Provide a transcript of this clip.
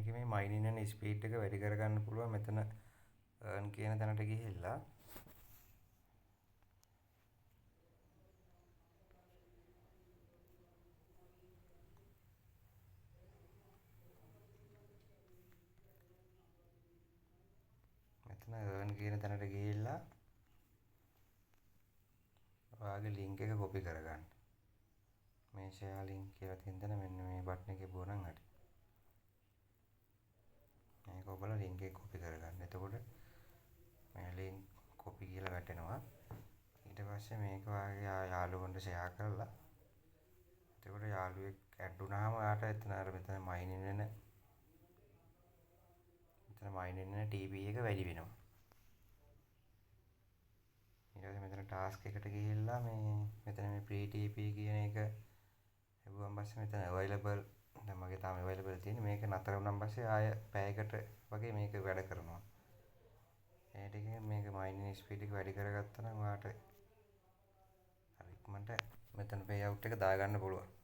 මේකේ මේ මයිනින් යන ස්පීඩ් එක වැඩි කරගන්න පුළුවන් මෙතන earn කියන තැනට ගිහිල්ලා. මෙතන earn කියන තැනට ගිහිල්ලා ඔයාගේ link එක copy කරගන්න. මේ share link කියලා තියෙන තැන මෙන්න මේ බටන් එකේ පුරනම් හරි. මේක ඔබලා link එක copy කරගන්න. එතකොට මේ link copy කියලා වැටෙනවා. ඊට පස්සේ මේක ඔයාගේ යාළුවන්ට share කරලා එතකොට යාළුවෙක් add වුණාම ඔයාට එතන අර මෙතන මයිනින් වෙන TP එක වැඩි වෙනවා. ඊට පස්සේ මෙතන task එකට ගිහිල්ලා මෙතන මේ pre TP කියන එක ලැබුවාන් පස්සේ මෙතන available දැන් මගේ තාම available තියෙන්නේ. මේක නතර වුණාන් පස්සේ ආය පැයකට වගේ මේක වැඩ කරනවා. ඒ ටිකෙන් මේක මයිනින් ස්පීඩ් එක වැඩි කරගත්තා නම් ඔයාට හරි ඉක්මනට මෙතන pay out එක දාගන්න පුළුවන්.